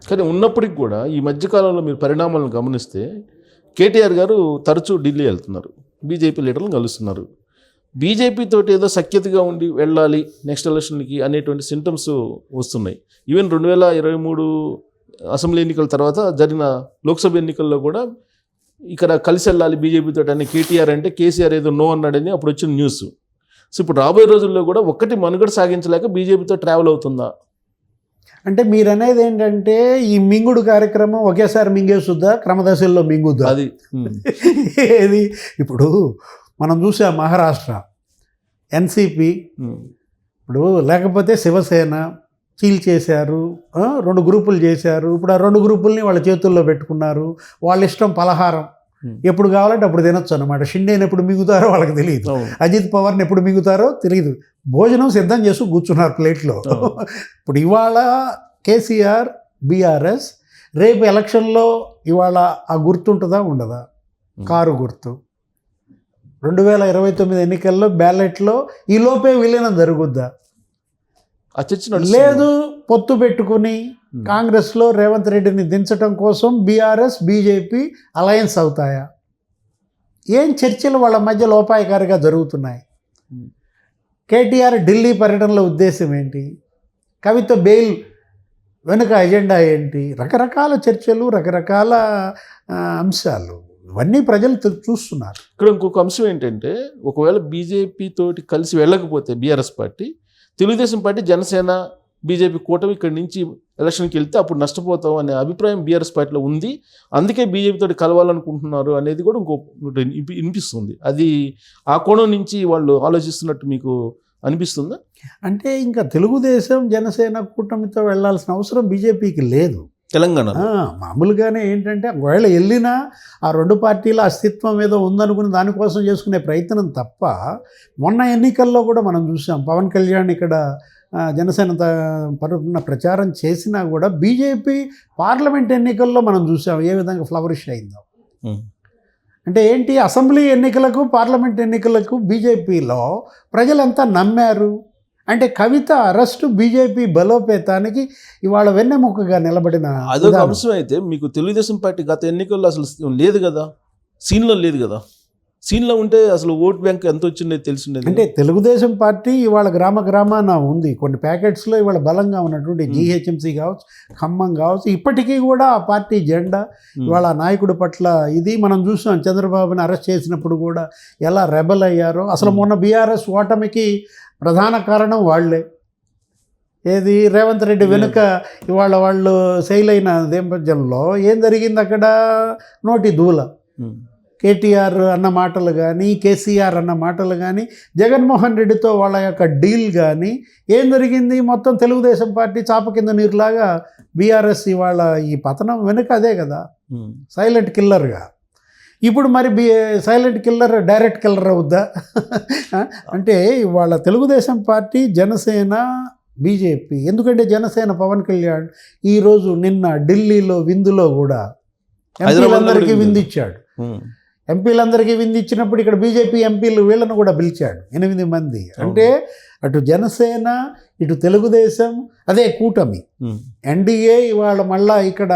కానీ ఉన్నప్పటికి కూడా ఈ మధ్యకాలంలో మీరు పరిణామాలను గమనిస్తే కేటీఆర్ గారు తరచూ ఢిల్లీ వెళ్తున్నారు, బీజేపీ లీడర్లను కలుస్తున్నారు. బీజేపీ తోటి ఏదో సఖ్యతగా ఉండి వెళ్ళాలి నెక్స్ట్ ఎలక్షన్కి అనేటువంటి సింటమ్స్ వస్తున్నాయి. ఈవెన్ 2023 అసెంబ్లీ ఎన్నికల తర్వాత జరిగిన లోక్సభ ఎన్నికల్లో కూడా ఇక్కడ కలిసి వెళ్ళాలి బీజేపీతో అని కేటీఆర్ అంటే కేసీఆర్ ఏదో నో అన్నాడని అప్పుడు వచ్చిన న్యూస్. సో ఇప్పుడు రాబోయే రోజుల్లో కూడా ఒక్కటి మనుగడ సాగించలేక బీజేపీతో ట్రావెల్ అవుతుందా? అంటే మీరు అనేది ఏంటంటే ఈ మింగుడు కార్యక్రమం ఒకేసారి మింగేస్తుందా, క్రమదశల్లో మింగుద్దా? అది ఏది ఇప్పుడు మనం చూసాం మహారాష్ట్ర ఎన్సిపి, ఇప్పుడు లేకపోతే శివసేన చీల్చేశారు, 2 గ్రూపులు చేశారు. ఇప్పుడు ఆ 2 గ్రూపుల్ని వాళ్ళ చేతుల్లో పెట్టుకున్నారు. వాళ్ళ ఇష్టం పలహారం ఎప్పుడు కావాలంటే అప్పుడు తినొచ్చు అనమాట. షిండేని ఎప్పుడు మింగుతారో వాళ్ళకి తెలియదు, అజిత్ పవార్ని ఎప్పుడు మింగుతారో తెలియదు. భోజనం సిద్ధం చేసి కూర్చున్నారు ప్లేట్లో. ఇప్పుడు ఇవాళ కేసీఆర్ బీఆర్ఎస్, రేపు ఎలక్షన్లో ఇవాళ ఆ గుర్తుంటుందా ఉండదా? కారు గుర్తు 2029 ఎన్నికల్లో బ్యాలెట్లో ఈ లోపే విలీనం జరుగుద్దా? లేదు, పొత్తు పెట్టుకుని కాంగ్రెస్లో రేవంత్ రెడ్డిని దించడం కోసం బీఆర్ఎస్ బీజేపీ అలయన్స్ అవుతాయా? ఏం చర్చలు వాళ్ళ మధ్య లోపాయకారిగా జరుగుతున్నాయి? కేటీఆర్ ఢిల్లీ పర్యటనలో ఉద్దేశం ఏంటి? కవిత బెయిల్ వెనుక ఎజెండా ఏంటి? రకరకాల చర్చలు, రకరకాల అంశాలు, ఇవన్నీ ప్రజలు చూస్తున్నారు. ఇక్కడ ఇంకొక అంశం ఏంటంటే, ఒకవేళ బీజేపీ తోటి కలిసి వెళ్ళకపోతే BRS party, Telugu Desam party, Janasena, BJP కూటమి ఇక్కడి నుంచి ఎలక్షన్కి వెళ్తే అప్పుడు నష్టపోతాం అనే అభిప్రాయం బీఆర్ఎస్ పార్టీలో ఉంది. అందుకే బీజేపీ తోటి కలవాలనుకుంటున్నారు అనేది కూడా ఇంకో వినిపిస్తుంది. అది ఆ కోణం నుంచి వాళ్ళు ఆలోచిస్తున్నట్టు మీకు అనిపిస్తుందా? అంటే ఇంకా తెలుగుదేశం జనసేన కూటమితో వెళ్లాల్సిన అవసరం బీజేపీకి లేదు. తెలంగాణ మామూలుగానే ఏంటంటే ఒకవేళ వెళ్ళినా ఆ 2 పార్టీల అస్తిత్వం ఏదో ఉందనుకుని దానికోసం చేసుకునే ప్రయత్నం తప్ప, మొన్న ఎన్నికల్లో కూడా మనం చూసాం పవన్ కళ్యాణ్ ఇక్కడ జనసేన తరపున ప్రచారం చేసినా కూడా బీజేపీ పార్లమెంట్ ఎన్నికల్లో మనం చూసాం ఏ విధంగా ఫ్లవరిష్ అయిందో. అంటే ఏంటి, అసెంబ్లీ ఎన్నికలకు పార్లమెంట్ ఎన్నికలకు బీజేపీలో ప్రజలంతా నమ్మారు. అంటే కవిత అరెస్టు బీజేపీ బలోపేతానికి ఇవాళ వెన్నెముకగా నిలబడిన అదొక అంశం. అయితే మీకు తెలుగుదేశం పార్టీ గత ఎన్నికల్లో అసలు లేదు కదా, సీన్లో లేదు కదా. సీన్లో ఉంటే అసలు ఓట్ బ్యాంక్ ఎంత వచ్చిందో తెలిసిండేది. అంటే తెలుగుదేశం పార్టీ ఇవాళ గ్రామాన ఉంది. కొన్ని ప్యాకెట్స్లో ఇవాళ బలంగా ఉన్నటువంటి జీహెచ్ఎంసీ కావచ్చు, ఖమ్మం కావచ్చు, ఇప్పటికీ కూడా ఆ పార్టీ జెండా ఇవాళ నాయకుడి పట్ల ఇది మనం చూసాం. చంద్రబాబుని అరెస్ట్ చేసినప్పుడు కూడా ఎలా రెబల్ అయ్యారో. అసలు మొన్న బీఆర్ఎస్ ఓటమికి ప్రధాన కారణం వాళ్లే. ఏది, రేవంత్ రెడ్డి వెనుక ఇవాళ వాళ్ళు శైలైన నేపథ్యంలో ఏం జరిగింది అక్కడ? నోటి దూల. కేటీఆర్ అన్న మాటలు కానీ, కేసీఆర్ అన్న మాటలు కానీ, జగన్మోహన్ రెడ్డితో వాళ్ళ యొక్క డీల్ కానీ ఏం జరిగింది? మొత్తం తెలుగుదేశం పార్టీ చాప కింద నీరులాగా బీఆర్ఎస్ ఇవాళ ఈ పతనం వెనుక అదే కదా, సైలెంట్ కిల్లర్గా. ఇప్పుడు మరి సైలెంట్ కిల్లర్ డైరెక్ట్ కిల్లర్ అవుద్దా? అంటే ఇవాళ తెలుగుదేశం పార్టీ, జనసేన, బీజేపీ, ఎందుకంటే జనసేన పవన్ కళ్యాణ్ ఈరోజు నిన్న ఢిల్లీలో విందులో కూడా ఎంపీలందరికీ విందిచ్చాడు. ఎంపీలందరికీ విందిచ్చినప్పుడు ఇక్కడ బీజేపీ ఎంపీలు వీళ్ళను కూడా పిలిచాడు, 8 మంది. అంటే అటు జనసేన, ఇటు తెలుగుదేశం, అదే కూటమి ఎన్డీఏ ఇవాళ మళ్ళా ఇక్కడ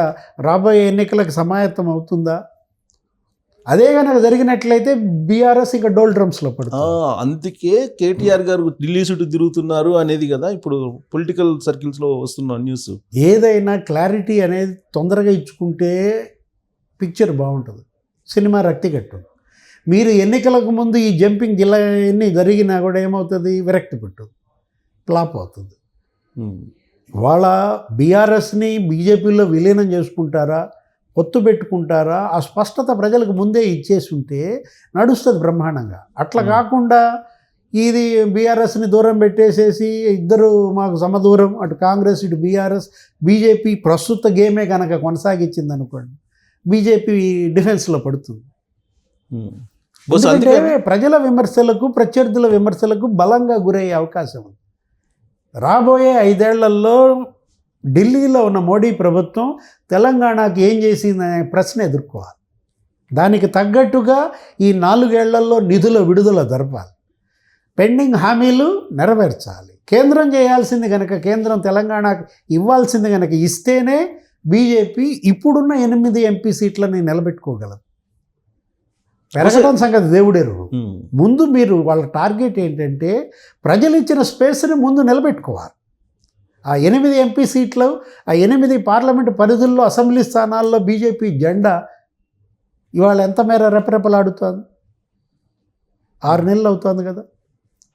రాబోయే ఎన్నికలకు సమాయత్తం అవుతుందా? అదే కనుక జరిగినట్లయితే బీఆర్ఎస్ ఇక డోల్ డ్రమ్స్లో పడుతుంది. అందుకే కేటీఆర్ గారు ఢిల్లీ చుట్టూ తిరుగుతున్నారు అనేది కదా ఇప్పుడు పొలిటికల్ సర్కిల్స్లో వస్తున్న న్యూస్. ఏదైనా క్లారిటీ అనేది తొందరగా ఇచ్చుకుంటే పిక్చర్ బాగుంటుంది, సినిమా రక్తి కట్టు. మీరు ఎన్నికలకు ముందు ఈ జంపింగ్ జిల్లా ఎన్ని జరిగినా కూడా ఏమవుతుంది? విరక్తి పెట్టు, ఫ్లాప్ అవుతుంది. ఇవాళ బీఆర్ఎస్ని బీజేపీలో విలీనం చేసుకుంటారా, పొత్తు పెట్టుకుంటారా, ఆ స్పష్టత ప్రజలకు ముందే ఇచ్చేసి ఉంటే నడుస్తుంది బ్రహ్మాండంగా. అట్లా కాకుండా ఇది బీఆర్ఎస్ని దూరం పెట్టేసేసి ఇద్దరు మాకు సమదూరం, అటు కాంగ్రెస్ ఇటు బీఆర్ఎస్, బీజేపీ ప్రస్తుత గేమే కనుక కొనసాగించింది అనుకోండి, బీజేపీ డిఫెన్స్లో పడుతుంది. ప్రజల విమర్శలకు, ప్రత్యర్థుల విమర్శలకు బలంగా గురయ్యే అవకాశం ఉంది. రాబోయే 5 ఏళ్లలో ఢిల్లీలో ఉన్న మోడీ ప్రభుత్వం తెలంగాణకి ఏం చేసిందనే ప్రశ్న ఎదుర్కోవాలి. దానికి తగ్గట్టుగా ఈ 4 ఏళ్లలో నిధుల విడుదల జరపాలి, పెండింగ్ హామీలు నెరవేర్చాలి. కేంద్రం చేయాల్సింది కనుక, కేంద్రం తెలంగాణకు ఇవ్వాల్సింది కనుక ఇస్తేనే బీజేపీ ఇప్పుడున్న 8 ఎంపీ సీట్లని నిలబెట్టుకోగలదు. పెరగడం సంగతి దేవుడెరుగు. ముందు మీరు వాళ్ళ టార్గెట్ ఏంటంటే ప్రజలు ఇచ్చిన స్పేస్ని ముందు నిలబెట్టుకోవాలి. ఆ 8 ఎంపీ సీట్లు, ఆ 8 పార్లమెంటు పరిధుల్లో అసెంబ్లీ స్థానాల్లో బీజేపీ జెండా ఇవాళ ఎంత మేర రెపరెపలాడుతోంది. 6 నెలలు అవుతుంది కదా,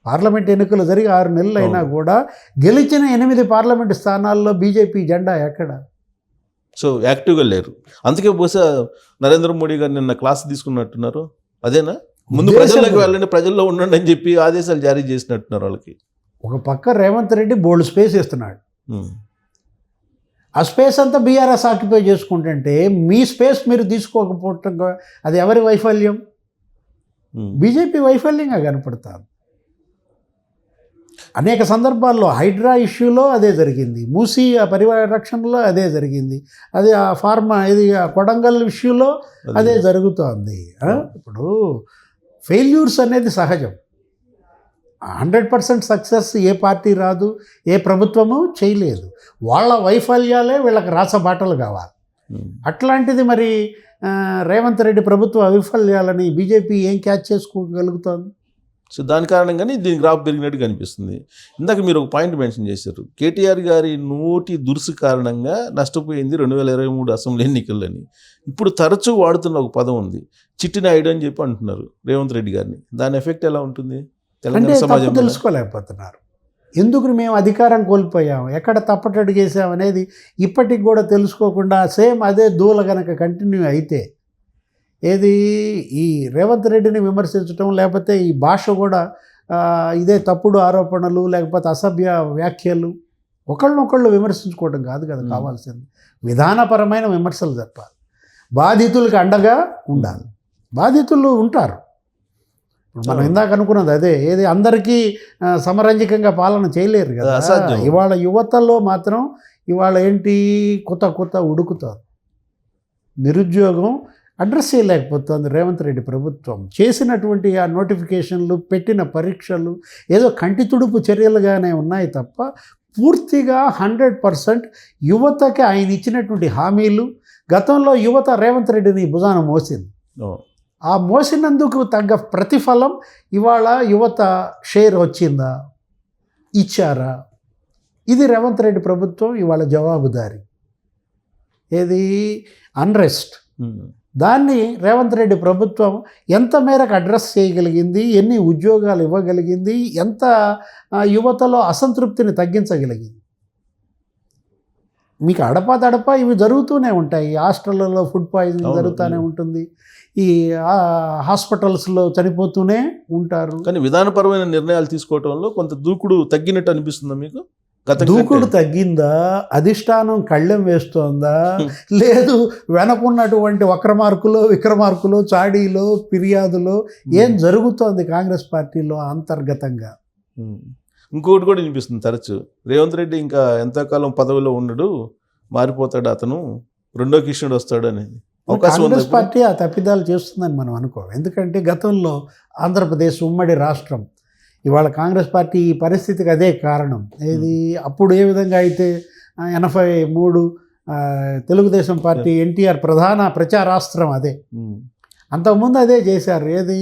పార్లమెంట్ ఎన్నికలు జరిగి 6 నెలలు అయినా కూడా గెలిచిన 8 పార్లమెంటు స్థానాల్లో బీజేపీ జెండా ఎక్కడ? సో యాక్టివ్గా లేరు. అందుకే బహుశా నరేంద్ర మోడీ గారు నిన్న క్లాస్ తీసుకున్నట్టున్నారు. అదేనా? ముందు ప్రజల్లోకి వెళ్ళండి, ప్రజల్లో ఉండండి అని చెప్పి ఆదేశాలు జారీ చేసినట్టున్నారు వాళ్ళకి. ఒక పక్క రేవంత్ రెడ్డి బోల్డ్ స్పేస్ ఇస్తున్నాడు. ఆ స్పేస్ అంతా బీఆర్ఎస్ ఆక్యుపై చేసుకుంటుంటే మీ స్పేస్ మీరు తీసుకోకపోవటం అది ఎవరి వైఫల్యం? బీజేపీ వైఫల్యంగా కనపడుతుంది. అనేక సందర్భాల్లో హైడ్రా ఇష్యూలో అదే జరిగింది, మూసీ ఆ పరిరక్షణలో అదే జరిగింది, అది ఆ ఫార్మా ఇది ఆ కొడంగల్ ఇష్యూలో అదే జరుగుతోంది. ఇప్పుడు ఫెయిల్యూర్స్ అనేది సహజం. 100% సక్సెస్ ఏ పార్టీ రాదు, ఏ ప్రభుత్వము చేయలేదు. వాళ్ళ వైఫల్యాలే వీళ్ళకి రాసబాటలు కావాలి. అట్లాంటిది మరి రేవంత్ రెడ్డి ప్రభుత్వ వైఫల్యాలని బీజేపీ ఏం క్యాచ్ చేసుకోగలుగుతోంది? సో దాని కారణంగానే దీని గ్రాఫ్ పెరిగినట్టు కనిపిస్తుంది. ఇందాక మీరు ఒక పాయింట్ మెన్షన్ చేశారు, కేటీఆర్ గారి నోటి దురుసు కారణంగా నష్టపోయింది 2023 అసెంబ్లీ ఎన్నికలని. ఇప్పుడు తరచూ వాడుతున్న ఒక పదం ఉంది, చిట్టి నాయుడు అని చెప్పి అంటున్నారు రేవంత్ రెడ్డి గారిని. దాని ఎఫెక్ట్ ఎలా ఉంటుంది తెలంగాణ సమాజంలో? తెలుసుకోలేకపోతున్నారు. ఎందుకు మేము అధికారం కోల్పోయాం, ఎక్కడ తప్పటడుగు చేసాం అనేది ఇప్పటికి కూడా తెలుసుకోకుండా సేమ్ అదే దూల గనక కంటిన్యూ అయితే ఏది ఈ రేవంత్ రెడ్డిని విమర్శించడం, లేకపోతే ఈ భాష కూడా ఇదే తప్పుడు ఆరోపణలు, లేకపోతే అసభ్య వ్యాఖ్యలు, ఒకళ్ళనొకళ్ళు విమర్శించుకోవడం కాదు కదా కావాల్సింది. విధానపరమైన విమర్శలు జరపాలి, బాధితులకు అండగా ఉండాలి. బాధితులు ఉంటారు. మనం ఇందాక అనుకున్నది అదే, ఏది అందరికీ సమరంజకంగా పాలన చేయలేరు కదా. ఇవాళ యువతలో మాత్రం ఇవాళ ఏంటి కొత్త ఉడుకుతుంది. నిరుద్యోగం అడ్రస్ చేయలేకపోతుంది రేవంత్ రెడ్డి ప్రభుత్వం. చేసినటువంటి ఆ నోటిఫికేషన్లు, పెట్టిన పరీక్షలు ఏదో కంటి తుడుపు చర్యలుగానే ఉన్నాయి తప్ప పూర్తిగా 100% యువతకి ఆయన ఇచ్చినటువంటి హామీలు, గతంలో యువత రేవంత్ రెడ్డిని భుజాన మోసింది. ఆ మోసినందుకు తగ్గ ప్రతిఫలం ఇవాళ యువత షేర్ వచ్చిందా, ఇచ్చారా? ఇది రేవంత్ రెడ్డి ప్రభుత్వం ఇవాళ జవాబుదారీ. ఏది అన్రెస్ట్, దాన్ని రేవంత్ రెడ్డి ప్రభుత్వం ఎంత మేరకు అడ్రస్ చేయగలిగింది, ఎన్ని ఉద్యోగాలు ఇవ్వగలిగింది, ఎంత యువతలో అసంతృప్తిని తగ్గించగలిగింది? మీకు అడపా ఇవి జరుగుతూనే ఉంటాయి. హాస్టళ్లలో ఫుడ్ పాయిజనింగ్ జరుగుతూనే ఉంటుంది, ఈ హాస్పిటల్స్లో చనిపోతూనే ఉంటారు. కానీ విధానపరమైన నిర్ణయాలు తీసుకోవడంలో కొంత దూకుడు తగ్గినట్టు అనిపిస్తుందా మీకు? దూకుడు తగ్గిందా, అధిష్టానం కళ్ళెం వేస్తోందా, లేదు వెనకున్నటువంటి విక్రమార్కులో చాడీలో ఫిర్యాదులో ఏం జరుగుతోంది కాంగ్రెస్ పార్టీలో అంతర్గతంగా? ఇంకొకటి కూడా వినిపిస్తుంది తరచు, రేవంత్ రెడ్డి ఇంకా ఎంతకాలం పదవిలో ఉండడు, మారిపోతాడు, అతను రెండో కిషనుడు వస్తాడు అనేది అవకాశం. కాంగ్రెస్ పార్టీ ఆ తప్పిదాలు చేస్తుందని మనం అనుకో. ఎందుకంటే గతంలో ఆంధ్రప్రదేశ్ ఉమ్మడి రాష్ట్రం, ఇవాళ కాంగ్రెస్ పార్టీ ఈ పరిస్థితికి అదే కారణం. ఏది అప్పుడు ఏ విధంగా అయితే 83 తెలుగుదేశం పార్టీ ఎన్టీఆర్ ప్రధాన ప్రచారాస్త్రం అదే. అంతకుముందు అదే చేశారు. ఏది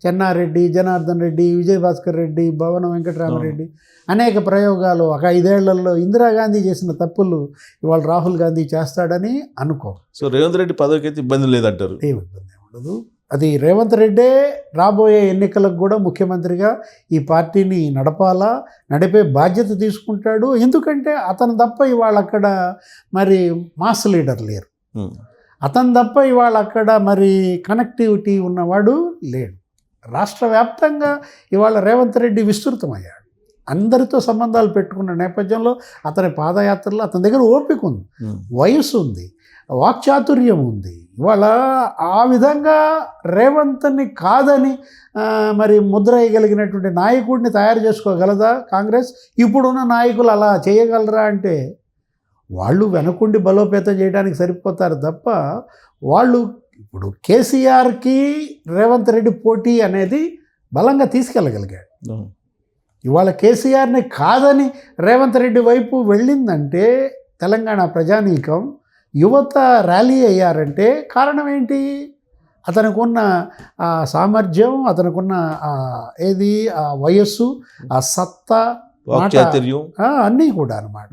చెన్నారెడ్డి, జనార్దన్ రెడ్డి, విజయభాస్కర్ రెడ్డి, భవన వెంకటరామరెడ్డి, అనేక ప్రయోగాలు. ఒక 5 ఏళ్లలో ఇందిరాగాంధీ చేసిన తప్పులు ఇవాళ రాహుల్ గాంధీ చేస్తాడని అనుకో. సో రేవంత్ రెడ్డి పదవికి అయితే ఇబ్బంది లేదంటారు? ఏ ఇబ్బంది ఉండదు. అది రేవంత్ రెడ్డే రాబోయే ఎన్నికలకు కూడా ముఖ్యమంత్రిగా ఈ పార్టీని నడిపే బాధ్యత తీసుకుంటాడు. ఎందుకంటే అతను తప్ప ఇవాళ అక్కడ మరి మాస్ లీడర్ లేరు, అతను తప్ప ఇవాళ అక్కడ మరి కనెక్టివిటీ ఉన్నవాడు లేడు. రాష్ట్ర వ్యాప్తంగా ఇవాళ రేవంత్ రెడ్డి విస్తృతమయ్యాడు. అందరితో సంబంధాలు పెట్టుకున్న నేపథ్యంలో అతని పాదయాత్రలో అతని దగ్గర ఓపిక ఉంది, వయసు ఉంది, వాక్చాతుర్యం ఉంది. ఇవాళ ఆ విధంగా రేవంత్ని కాదని మరి ముద్ర వేయగలిగినటువంటి నాయకుడిని తయారు చేసుకోగలదా కాంగ్రెస్? ఇప్పుడున్న నాయకులు అలా చేయగలరా అంటే వాళ్ళు వెనకుండి బలోపేతం చేయడానికి సరిపోతారు తప్ప వాళ్ళు ఇప్పుడు కేసీఆర్కి రేవంత్ రెడ్డి పోటీ అనేది బలంగా తీసుకెళ్ళగలిగాడు. ఇవాళ కేసీఆర్ని కాదని రేవంత్ రెడ్డి వైపు వెళ్ళిందంటే తెలంగాణ ప్రజానీకం యువత ర్యాలీ అయ్యారంటే కారణం ఏంటి? అతనికి ఉన్న ఆ సామర్థ్యం, అతనికి ఉన్న ఏది ఆ వయస్సు, ఆ సత్తా, వాక్చాతుర్యం అన్నీ కూడా అనమాట.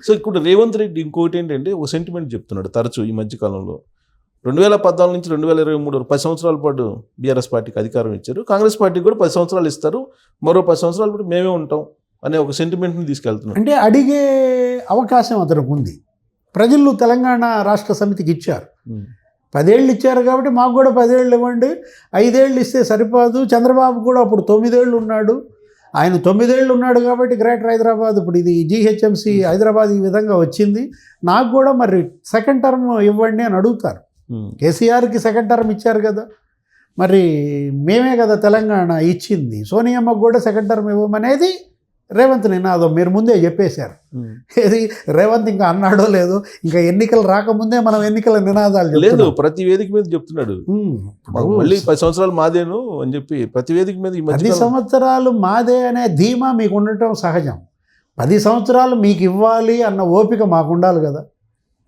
సో ఇప్పుడు రేవంత్ రెడ్డి ఇంకోటి ఏంటంటే ఒక సెంటిమెంట్ చెప్తున్నాడు తరచూ ఈ మధ్యకాలంలో. 2014 నుంచి 2023 వరకు 10 సంవత్సరాల పాటు బీఆర్ఎస్ పార్టీకి అధికారం ఇచ్చారు, కాంగ్రెస్ పార్టీకి కూడా 10 సంవత్సరాలు ఇస్తారు, మరో 10 సంవత్సరాల పాటు మేమే ఉంటాం అనే ఒక సెంటిమెంట్ని తీసుకెళ్తున్నాడు. అంటే అడిగే అవకాశం అతనికి ఉంది. ప్రజలు తెలంగాణ రాష్ట్ర సమితికి ఇచ్చారు, 10 ఏళ్ళు ఇచ్చారు కాబట్టి మాకు కూడా 10 ఏళ్ళు ఇవ్వండి, 5 ఏళ్ళు ఇస్తే సరిపోదు. చంద్రబాబు కూడా అప్పుడు 9 ఏళ్ళు ఉన్నాడు, ఆయన 9 ఏళ్ళు ఉన్నాడు కాబట్టి గ్రేటర్ హైదరాబాద్, ఇప్పుడు ఇది జీహెచ్ఎంసీ హైదరాబాద్ ఈ విధంగా వచ్చింది, నాకు కూడా మరి సెకండ్ టర్మ్ ఇవ్వండి అని అడుగుతారు. కేసీఆర్కి సెకండ్ టర్మ్ ఇచ్చారు కదా, మరి మేమే కదా తెలంగాణ ఇచ్చింది, సోనియమ్మకు కూడా సెకండ్ టర్మ్ ఇవ్వమనేది రేవంత్ నినాదం. మీరు ముందే చెప్పేశారు. ఏది రేవంత్ ఇంకా అన్నాడో లేదో, ఇంకా ఎన్నికలు రాకముందే మనం ఎన్నికల నినాదాలు లేదు, ప్రతి వేదిక మీద చెప్తున్నాడు మళ్ళీ 10 సంవత్సరాలు మాదేను అని చెప్పి. ప్రతి వేదిక మీద 10 సంవత్సరాలు మాదే అనే ధీమా మీకు ఉండటం సహజం. 10 సంవత్సరాలు మీకు ఇవ్వాలి అన్న ఓపిక మాకు ఉండాలి కదా.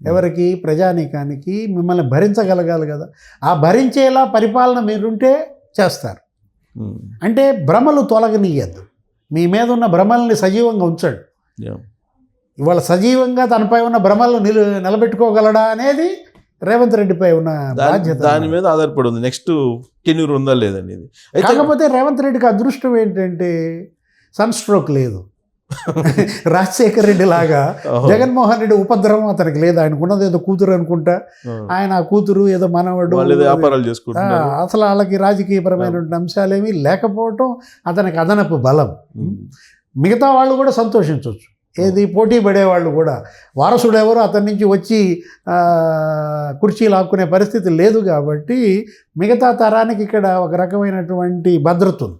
ఎవరికి? ప్రజానీకానికి. మిమ్మల్ని భరించగలగాలి కదా. ఆ భరించేలా పరిపాలన మీరుంటే చేస్తారు. అంటే భ్రమలు తొలగనీయద్దు, మీ మీద ఉన్న భ్రమల్ని సజీవంగా ఉంచండి. ఇవాళ సజీవంగా తనపై ఉన్న భ్రమలను నిలబెట్టుకోగలడా అనేది రేవంత్ రెడ్డిపై ఉన్న బాధ్యత. దాని మీద ఆధారపడి ఉంది నెక్స్ట్ టెన్యూర్ ఉందా లేదనేది. కాకపోతే రేవంత్ రెడ్డికి అదృష్టం ఏంటంటే సన్ స్ట్రోక్ లేదు. రాజశేఖర రెడ్డి లాగా జగన్మోహన్ రెడ్డి ఉపద్రవం అతనికి లేదు. ఆయనకున్నది ఏదో కూతురు అనుకుంటా, ఆయన ఆ కూతురు ఏదో మనవడు, వ్యాపారాలు చేసుకుంటారు. అసలు వాళ్ళకి రాజకీయపరమైనటువంటి అంశాలేమీ లేకపోవటం అతనికి అదనపు బలం. మిగతా వాళ్ళు కూడా సంతోషించవచ్చు. ఏది పోటీ పడేవాళ్ళు కూడా, వారసుడు ఎవరు అతని నుంచి వచ్చి కుర్చీ లాక్కునే పరిస్థితి లేదు కాబట్టి మిగతా తరానికి ఇక్కడ ఒక రకమైనటువంటి భద్రత ఉంది.